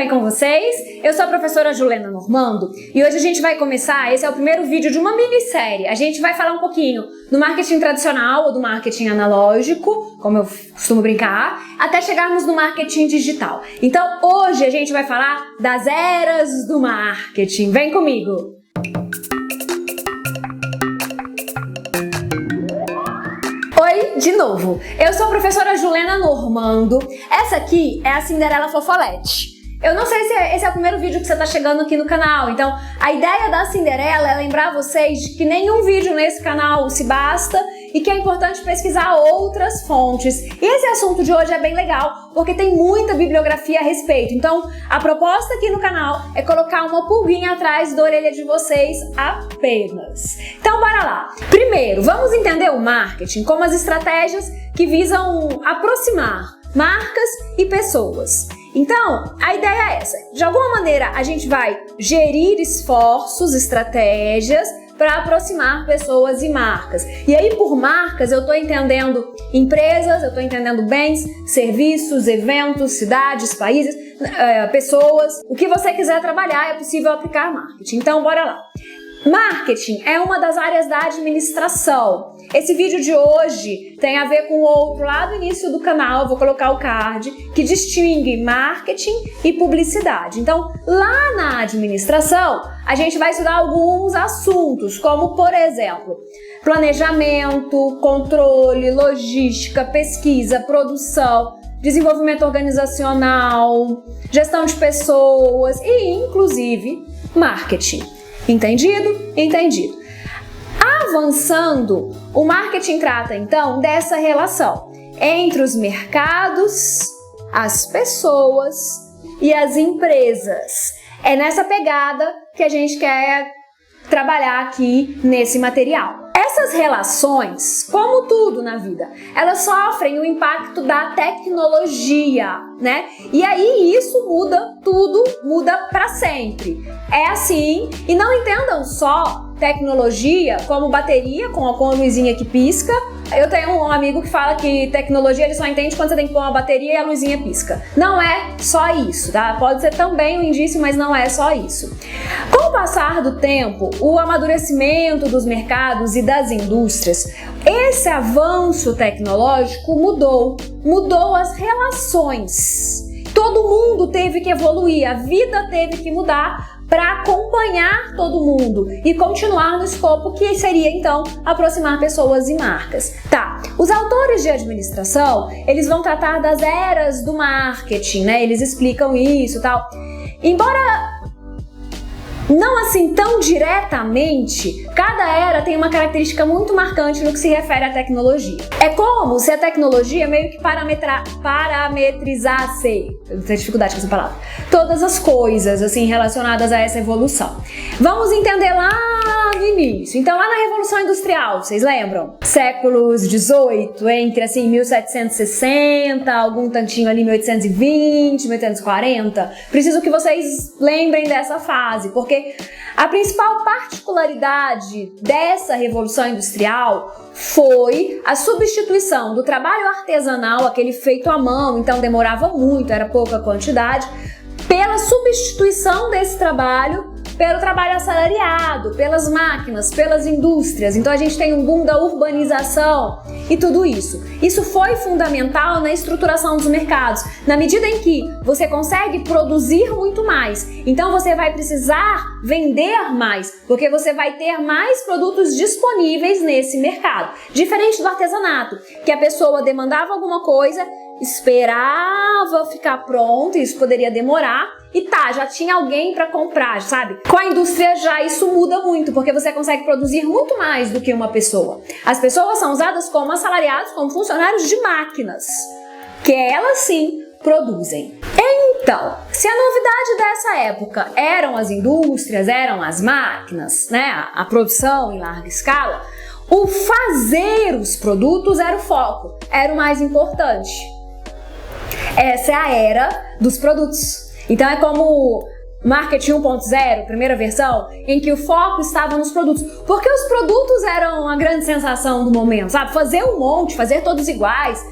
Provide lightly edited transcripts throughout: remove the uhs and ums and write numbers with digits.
bem com vocês? Eu sou a professora Julena Normando e hoje a gente vai começar, esse é o primeiro vídeo de uma minissérie. A gente vai falar um pouquinho do marketing tradicional ou do marketing analógico, como eu costumo brincar, até chegarmos no marketing digital. Então hoje a gente vai falar das eras do marketing. Vem comigo! Oi, de novo. Eu sou a professora Julena Normando. Essa aqui é a Cinderela Fofolete. Eu não sei se esse é o primeiro vídeo que você está chegando aqui no canal, então a ideia da Cinderela é lembrar vocês de que nenhum vídeo nesse canal se basta e que é importante pesquisar outras fontes. E esse assunto de hoje é bem legal, porque tem muita bibliografia a respeito. Então, a proposta aqui no canal é colocar uma pulguinha atrás da orelha de vocês apenas. Então, bora lá! Primeiro, vamos entender o marketing como as estratégias que visam aproximar marcas e pessoas. Então, a ideia é essa. De alguma maneira, a gente vai gerir esforços, estratégias para aproximar pessoas e marcas. E aí, por marcas, eu estou entendendo empresas, eu estou entendendo bens, serviços, eventos, cidades, países, pessoas. O que você quiser trabalhar, é possível aplicar marketing. Então, bora lá. Marketing é uma das áreas da administração. Esse vídeo de hoje tem a ver com o outro lá do início do canal, eu vou colocar o card, que distingue marketing e publicidade. Então, lá na administração, a gente vai estudar alguns assuntos, como, por exemplo, planejamento, controle, logística, pesquisa, produção, desenvolvimento organizacional, gestão de pessoas e, inclusive, marketing. Entendido? Entendido. Avançando, o marketing trata então dessa relação entre os mercados, as pessoas e as empresas. É nessa pegada que a gente quer trabalhar aqui nesse material. Essas relações, como tudo na vida, elas sofrem o impacto da tecnologia, né? E aí isso muda tudo, muda para sempre. É assim, e não entendam só tecnologia como bateria com a luzinha que pisca. Eu tenho um amigo que fala que tecnologia ele só entende quando você tem que pôr uma bateria e a luzinha pisca. Não é só isso, tá? Pode ser também um indício, mas não é só isso. Com o passar do tempo, o amadurecimento dos mercados e das indústrias, esse avanço tecnológico mudou as relações. Todo mundo teve que evoluir, a vida teve que mudar para acompanhar todo mundo e continuar no escopo que seria então aproximar pessoas e marcas. Tá, os autores de administração, eles vão tratar das eras do marketing, né? Eles explicam isso e tal. Embora não assim tão diretamente, cada era tem uma característica muito marcante no que se refere à tecnologia. É como se a tecnologia meio que parametrizasse, eu tenho dificuldade com essa palavra, todas as coisas assim relacionadas a essa evolução. Vamos entender lá no início. Então, lá na Revolução Industrial, vocês lembram? Séculos XVIII, entre assim 1760, algum tantinho ali 1820, 1840. Preciso que vocês lembrem dessa fase, porque a principal particularidade dessa Revolução Industrial foi a substituição do trabalho artesanal, aquele feito à mão, então demorava muito, era pouca quantidade, pela substituição desse trabalho pelo trabalho assalariado, pelas máquinas, pelas indústrias. Então a gente tem um boom da urbanização e tudo isso. Isso foi fundamental na estruturação dos mercados, na medida em que você consegue produzir muito mais. Então você vai precisar vender mais, porque você vai ter mais produtos disponíveis nesse mercado. Diferente do artesanato, que a pessoa demandava alguma coisa, esperava ficar pronto, isso poderia demorar, e tá, já tinha alguém para comprar, sabe? Com a indústria já isso muda muito, porque você consegue produzir muito mais do que uma pessoa. As pessoas são usadas como assalariados, como funcionários de máquinas, que elas sim produzem. Então, se a novidade dessa época eram as indústrias, eram as máquinas, né, a produção em larga escala, o fazer os produtos era o foco, era o mais importante. Essa é a era dos produtos. Então é como Marketing 1.0, primeira versão, em que o foco estava nos produtos. Porque os produtos eram a grande sensação do momento, sabe? Fazer um monte, fazer todos iguais,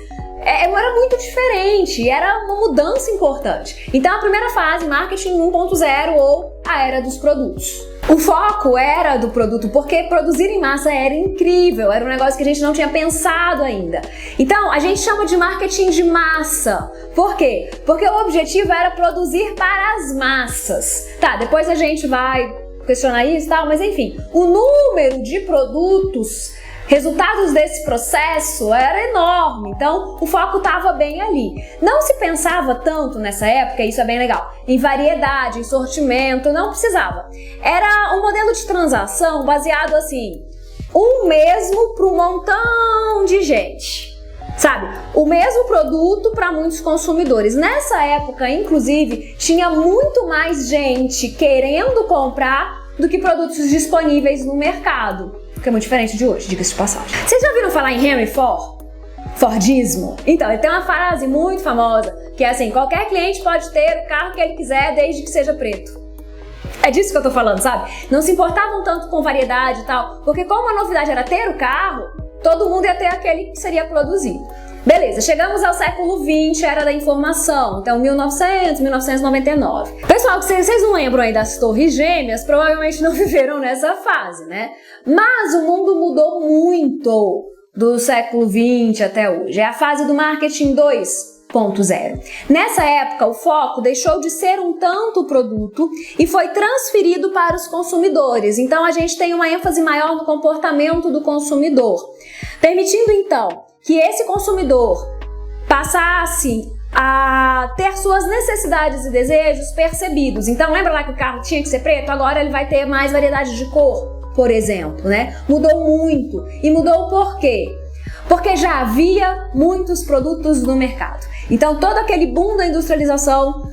era muito diferente, era uma mudança importante. Então a primeira fase, marketing 1.0 ou a era dos produtos. O foco era do produto, porque produzir em massa era incrível, era um negócio que a gente não tinha pensado ainda. Então, a gente chama de marketing de massa. Por quê? Porque o objetivo era produzir para as massas. Tá, depois a gente vai questionar isso e tal, mas enfim, o número de produtos, resultados desse processo era enorme, então o foco estava bem ali. Não se pensava tanto nessa época, isso é bem legal, em variedade, em sortimento, não precisava. Era um modelo de transação baseado assim, o mesmo para um montão de gente. Sabe, o mesmo produto para muitos consumidores. Nessa época, inclusive, tinha muito mais gente querendo comprar do que produtos disponíveis no mercado. Que é muito diferente de hoje, diga-se de passagem. Vocês já ouviram falar em Henry Ford? Fordismo? Então, ele tem uma frase muito famosa, que é assim, qualquer cliente pode ter o carro que ele quiser, desde que seja preto. É disso que eu tô falando, sabe? Não se importavam tanto com variedade e tal, porque como a novidade era ter o carro, todo mundo ia ter aquele que seria produzido. Beleza, chegamos ao século XX, era da informação, então 1900, 1999. Pessoal, que vocês não lembram aí das torres gêmeas, provavelmente não viveram nessa fase, né? Mas o mundo mudou muito do século XX até hoje. É a fase do marketing 2.0. Nessa época, o foco deixou de ser um tanto produto e foi transferido para os consumidores. Então, a gente tem uma ênfase maior no comportamento do consumidor, permitindo então que esse consumidor passasse a ter suas necessidades e desejos percebidos. Então, lembra lá que o carro tinha que ser preto? Agora ele vai ter mais variedade de cor, por exemplo, né? Mudou muito. E mudou por quê? Porque já havia muitos produtos no mercado. Então, todo aquele boom da industrialização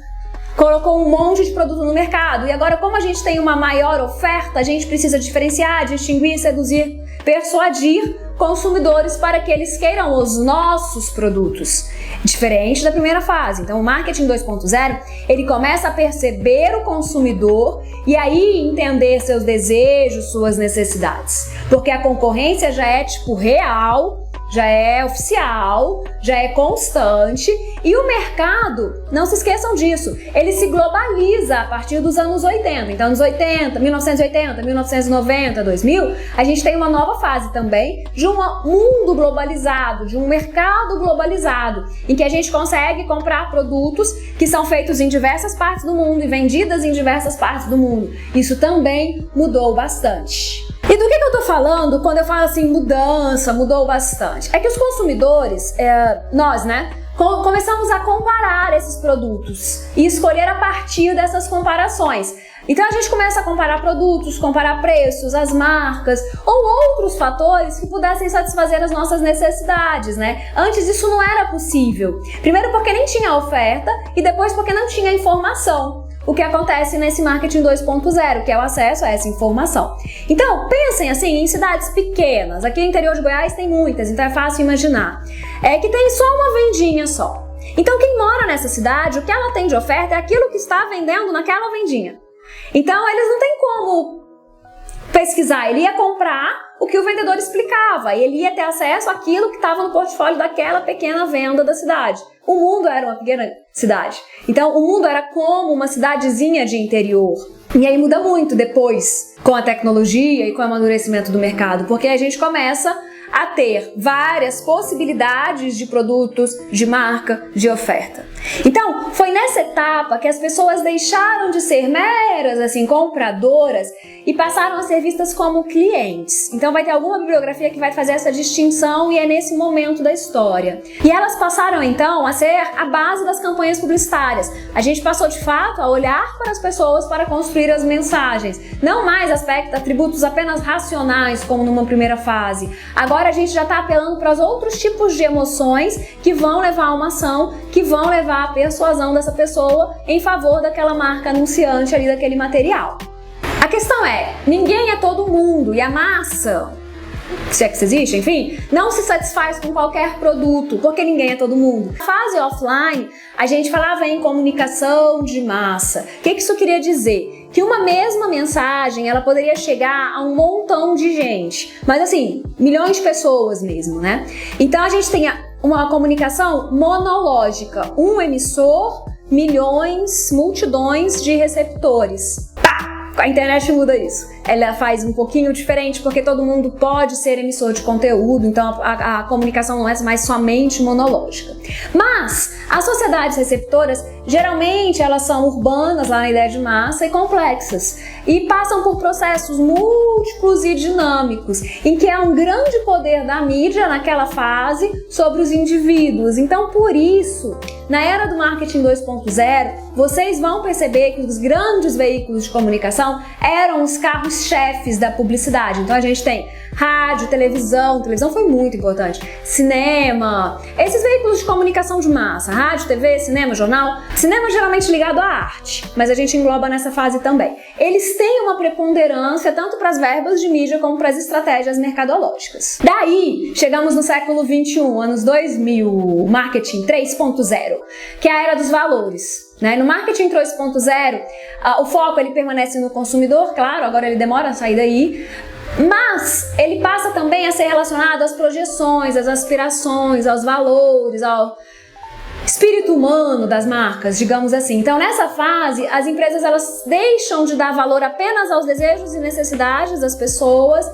colocou um monte de produto no mercado. E agora, como a gente tem uma maior oferta, a gente precisa diferenciar, distinguir, seduzir, persuadir consumidores para que eles queiram os nossos produtos. Diferente da primeira fase. Então, o marketing 2.0, ele começa a perceber o consumidor e aí entender seus desejos, suas necessidades. Porque a concorrência já é tipo real, já é oficial, já é constante e o mercado, não se esqueçam disso, ele se globaliza a partir dos anos 80. Então, anos 80, 1980, 1990, 2000, a gente tem uma nova fase também de um mundo globalizado, de um mercado globalizado, em que a gente consegue comprar produtos que são feitos em diversas partes do mundo e vendidas em diversas partes do mundo. Isso também mudou bastante. E do que eu tô falando quando eu falo assim, mudança, mudou bastante? É que os consumidores, nós, né, começamos a comparar esses produtos e escolher a partir dessas comparações. Então a gente começa a comparar produtos, comparar preços, as marcas ou outros fatores que pudessem satisfazer as nossas necessidades, né? Antes isso não era possível. Primeiro porque nem tinha oferta e depois porque não tinha informação. O que acontece nesse marketing 2.0, que é o acesso a essa informação. Então, pensem assim em cidades pequenas. Aqui no interior de Goiás tem muitas, então é fácil imaginar. É que tem só uma vendinha só. Então, quem mora nessa cidade, o que ela tem de oferta é aquilo que está vendendo naquela vendinha. Então, eles não têm como pesquisar. Ele ia comprar o que o vendedor explicava e ele ia ter acesso àquilo que estava no portfólio daquela pequena venda da cidade. O mundo era uma pequena cidade. Então, o mundo era como uma cidadezinha de interior. E aí muda muito depois com a tecnologia e com o amadurecimento do mercado, porque a gente começa a ter várias possibilidades de produtos, de marca, de oferta. Então, foi nessa etapa que as pessoas deixaram de ser meras, assim, compradoras e passaram a ser vistas como clientes. Então, vai ter alguma bibliografia que vai fazer essa distinção e é nesse momento da história. E elas passaram, então, a ser a base das campanhas publicitárias. A gente passou, de fato, a olhar para as pessoas para construir as mensagens. Não mais atributos apenas racionais, como numa primeira fase. Agora a gente já está apelando para os outros tipos de emoções que vão levar a uma ação, que vão levar a persuasão dessa pessoa em favor daquela marca anunciante ali, daquele material. A questão é, ninguém é todo mundo e a massa, se é que isso existe, enfim, não se satisfaz com qualquer produto, porque ninguém é todo mundo. Na fase offline, a gente falava em comunicação de massa. O que isso queria dizer? Que uma mesma mensagem, ela poderia chegar a um montão de gente, mas assim, milhões de pessoas mesmo, né? Então a gente tem uma comunicação monológica. Um emissor, milhões, multidões de receptores. A internet muda isso. Ela faz um pouquinho diferente porque todo mundo pode ser emissor de conteúdo, então a comunicação não é mais somente monológica. Mas as sociedades receptoras, geralmente elas são urbanas, lá na ideia de massa, e complexas. E passam por processos múltiplos e dinâmicos, em que há um grande poder da mídia naquela fase sobre os indivíduos. Então, por isso, na era do marketing 2.0, vocês vão perceber que os grandes veículos de comunicação eram os carros-chefes da publicidade. Então a gente tem rádio, televisão foi muito importante, cinema, esses veículos de comunicação de massa, rádio, TV, cinema, jornal. Cinema geralmente ligado à arte, mas a gente engloba nessa fase também. Eles têm uma preponderância tanto para as verbas de mídia como para as estratégias mercadológicas. Daí, chegamos no século 21, anos 2000, marketing 3.0, que é a era dos valores. No marketing 3.0, o foco ele permanece no consumidor, claro, agora ele demora a sair daí, mas ele passa também a ser relacionado às projeções, às aspirações, aos valores, ao espírito humano das marcas, digamos assim. Então, nessa fase, as empresas elas deixam de dar valor apenas aos desejos e necessidades das pessoas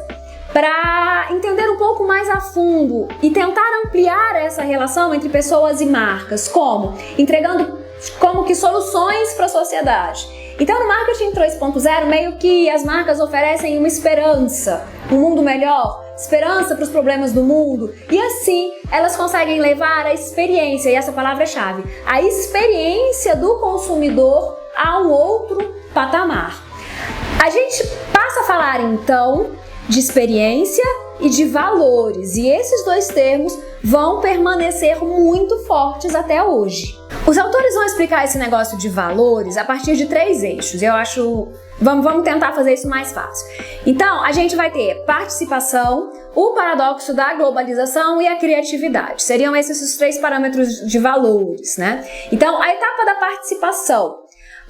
para entender um pouco mais a fundo e tentar ampliar essa relação entre pessoas e marcas, como entregando como que soluções para a sociedade. Então, no marketing 3.0, meio que as marcas oferecem uma esperança, um mundo melhor, esperança para os problemas do mundo, e assim elas conseguem levar a experiência, e essa palavra é chave, a experiência do consumidor a um outro patamar. A gente passa a falar então de experiência e de valores, e esses dois termos vão permanecer muito fortes até hoje. Os autores vão explicar esse negócio de valores a partir de 3 eixos. Eu acho... Vamos tentar fazer isso mais fácil. Então, a gente vai ter participação, o paradoxo da globalização e a criatividade. Seriam esses os 3 parâmetros de valores, né? Então, a etapa da participação,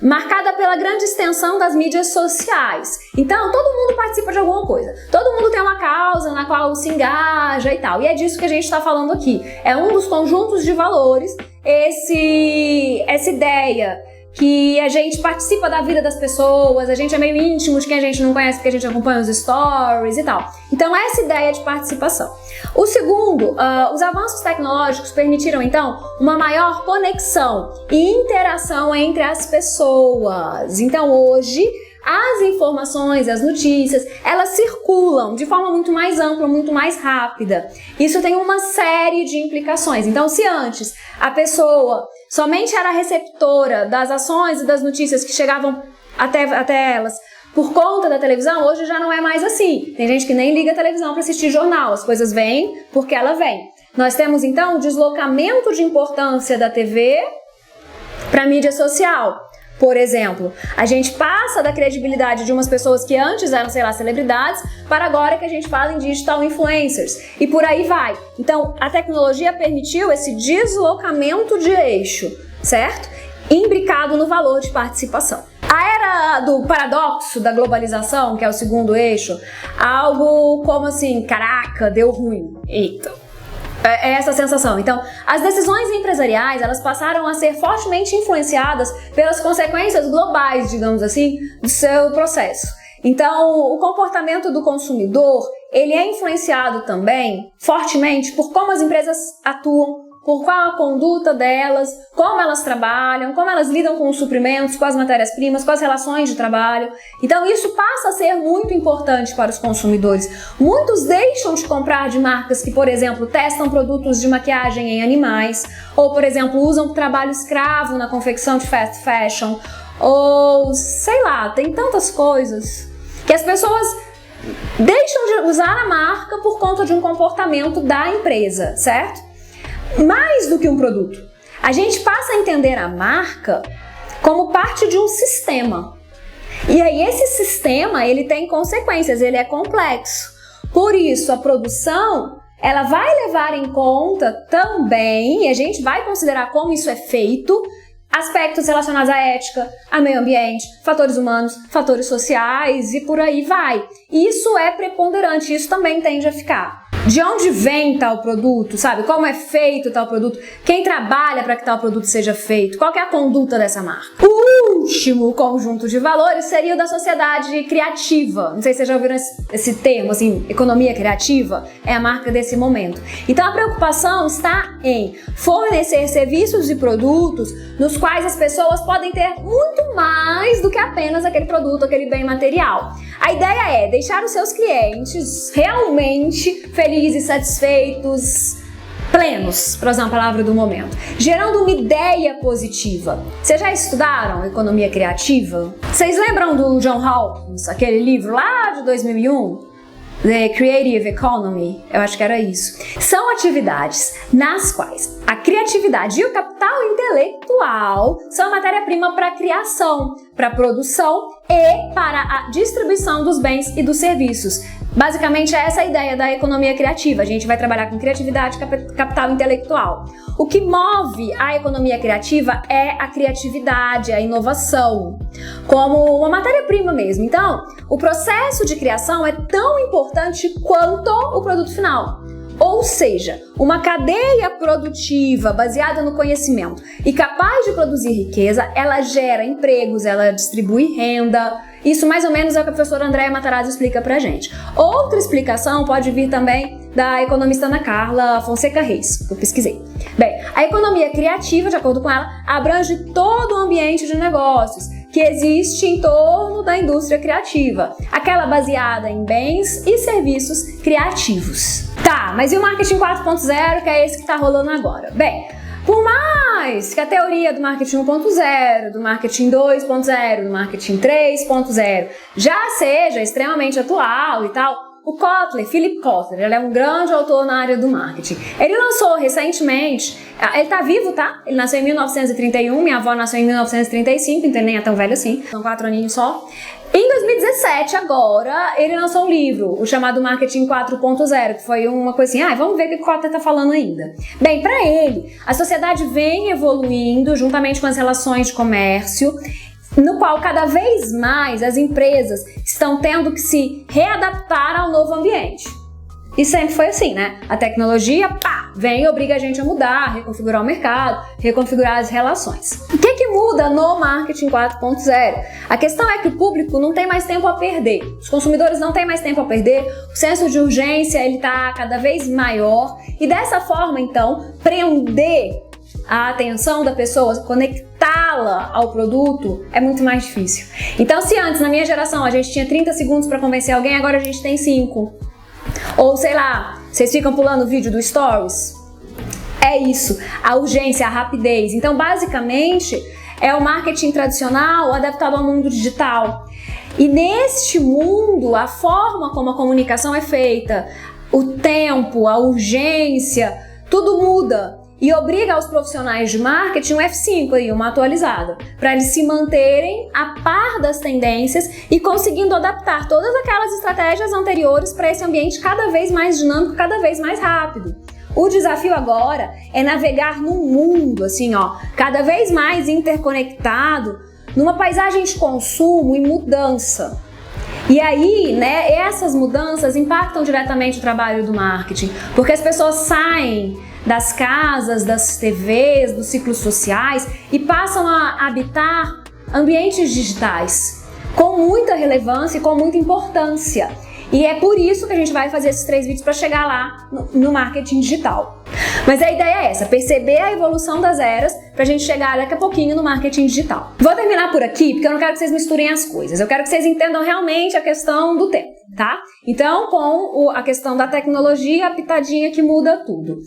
marcada pela grande extensão das mídias sociais. Então, todo mundo participa de alguma coisa. Todo mundo tem uma causa na qual se engaja e tal. E é disso que a gente está falando aqui. É um dos conjuntos de valores, essa ideia que a gente participa da vida das pessoas, a gente é meio íntimo de quem a gente não conhece porque a gente acompanha os stories e tal. Então, essa ideia de participação. O segundo, os avanços tecnológicos permitiram, então, uma maior conexão e interação entre as pessoas. Então, hoje, as informações, as notícias, elas circulam de forma muito mais ampla, muito mais rápida. Isso tem uma série de implicações. Então, se antes a pessoa somente era receptora das ações e das notícias que chegavam até elas por conta da televisão, hoje já não é mais assim. Tem gente que nem liga a televisão para assistir jornal, as coisas vêm porque ela vem. Nós temos então o deslocamento de importância da TV para a mídia social. Por exemplo, a gente passa da credibilidade de umas pessoas que antes eram, sei lá, celebridades, para agora que a gente fala em digital influencers. E por aí vai. Então, a tecnologia permitiu esse deslocamento de eixo, certo? Imbricado no valor de participação. A era do paradoxo da globalização, que é o segundo eixo, algo como assim, caraca, deu ruim. Eita. É essa sensação. Então, as decisões empresariais, elas passaram a ser fortemente influenciadas pelas consequências globais, digamos assim, do seu processo. Então, o comportamento do consumidor, ele é influenciado também fortemente por como as empresas atuam, por qual a conduta delas, como elas trabalham, como elas lidam com os suprimentos, com as matérias-primas, com as relações de trabalho. Então isso passa a ser muito importante para os consumidores. Muitos deixam de comprar de marcas que, por exemplo, testam produtos de maquiagem em animais, ou, por exemplo, usam trabalho escravo na confecção de fast fashion, ou, sei lá, tem tantas coisas que as pessoas deixam de usar a marca por conta de um comportamento da empresa, certo? Mais do que um produto, a gente passa a entender a marca como parte de um sistema. E aí esse sistema, ele tem consequências, ele é complexo. Por isso, a produção, ela vai levar em conta também, e a gente vai considerar como isso é feito, aspectos relacionados à ética, ao meio ambiente, fatores humanos, fatores sociais e por aí vai. Isso é preponderante, isso também tende a ficar. De onde vem tal produto, sabe? Como é feito tal produto? Quem trabalha para que tal produto seja feito? Qual que é a conduta dessa marca? O último conjunto de valores seria o da sociedade criativa. Não sei se vocês já ouviram esse termo, assim, economia criativa. É a marca desse momento. Então a preocupação está em fornecer serviços e produtos nos quais as pessoas podem ter muito mais do que apenas aquele produto, aquele bem material. A ideia é deixar os seus clientes realmente felizes, satisfeitos, plenos, para usar uma palavra do momento, gerando uma ideia positiva. Vocês já estudaram economia criativa? Vocês lembram do John Hawkins, aquele livro lá de 2001? The Creative Economy, eu acho que era isso. São atividades nas quais a criatividade e o capital intelectual são a matéria-prima para a criação, para a produção e para a distribuição dos bens e dos serviços. Basicamente é essa a ideia da economia criativa. A gente vai trabalhar com criatividade e capital intelectual. O que move a economia criativa é a criatividade, a inovação, como uma matéria-prima mesmo. Então, o processo de criação é tão importante quanto o produto final. Ou seja, uma cadeia produtiva baseada no conhecimento e capaz de produzir riqueza, ela gera empregos, ela distribui renda. Isso mais ou menos é o que a professora Andréa Matarazzo explica pra gente. Outra explicação pode vir também da economista Ana Carla Fonseca Reis, que eu pesquisei. Bem, a economia criativa, de acordo com ela, abrange todo o ambiente de negócios que existe em torno da indústria criativa, aquela baseada em bens e serviços criativos. Tá, mas e o marketing 4.0, que é esse que tá rolando agora? Bem, por mais que a teoria do marketing 1.0, do marketing 2.0, do marketing 3.0 já seja extremamente atual e tal, o Kotler, Philip Kotler, ele é um grande autor na área do marketing. Ele lançou recentemente, ele tá vivo, tá? Ele nasceu em 1931, minha avó nasceu em 1935, então ele nem é tão velho assim, são 4 aninhos só. Em 2017, agora, ele lançou um livro, o chamado Marketing 4.0, que foi uma coisa assim, vamos ver o que o Kotler tá falando ainda. Bem, para ele, a sociedade vem evoluindo juntamente com as relações de comércio, no qual cada vez mais as empresas estão tendo que se readaptar ao novo ambiente. E sempre foi assim, né? A tecnologia, vem e obriga a gente a mudar, reconfigurar o mercado, reconfigurar as relações. O que muda no Marketing 4.0? A questão é que o público não tem mais tempo a perder. Os consumidores não têm mais tempo a perder, o senso de urgência ele tá cada vez maior e dessa forma, então, prender a atenção da pessoa, conectá-la ao produto é muito mais difícil. Então, se antes, na minha geração, a gente tinha 30 segundos para convencer alguém, agora a gente tem 5. Ou, sei lá, vocês ficam pulando o vídeo do Stories? É isso, a urgência, a rapidez. Então, basicamente, é o marketing tradicional adaptado ao mundo digital. E neste mundo, a forma como a comunicação é feita, o tempo, a urgência, tudo muda. E obriga os profissionais de marketing um F5 aí, uma atualizada, para eles se manterem a par das tendências e conseguindo adaptar todas aquelas estratégias anteriores para esse ambiente cada vez mais dinâmico, cada vez mais rápido. O desafio agora é navegar num mundo, assim, cada vez mais interconectado, numa paisagem de consumo e mudança. E aí, né, essas mudanças impactam diretamente o trabalho do marketing, porque as pessoas saem das casas, das TVs, dos ciclos sociais e passam a habitar ambientes digitais com muita relevância e com muita importância. E é por isso que a gente vai fazer esses 3 vídeos para chegar lá no marketing digital. Mas a ideia é essa, perceber a evolução das eras pra gente chegar daqui a pouquinho no marketing digital. Vou terminar por aqui porque eu não quero que vocês misturem as coisas, eu quero que vocês entendam realmente a questão do tempo, tá? Então, com a questão da tecnologia, a pitadinha que muda tudo.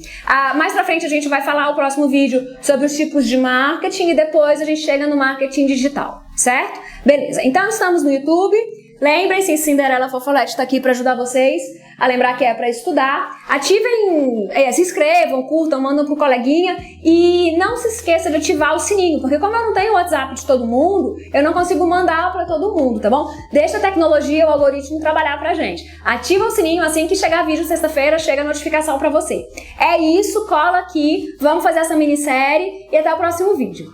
Mais pra frente a gente vai falar o próximo vídeo sobre os tipos de marketing e depois a gente chega no marketing digital, certo? Beleza, então estamos no YouTube. Lembrem-se, Cinderela Fofolete está aqui para ajudar vocês a lembrar que é para estudar. Ativem, se inscrevam, curtam, mandam pro coleguinha e não se esqueça de ativar o sininho, porque como eu não tenho o WhatsApp de todo mundo, eu não consigo mandar para todo mundo, tá bom? Deixa a tecnologia, o algoritmo trabalhar pra gente. Ativa o sininho, assim que chegar vídeo sexta-feira, chega a notificação para você. É isso, cola aqui, vamos fazer essa minissérie e até o próximo vídeo.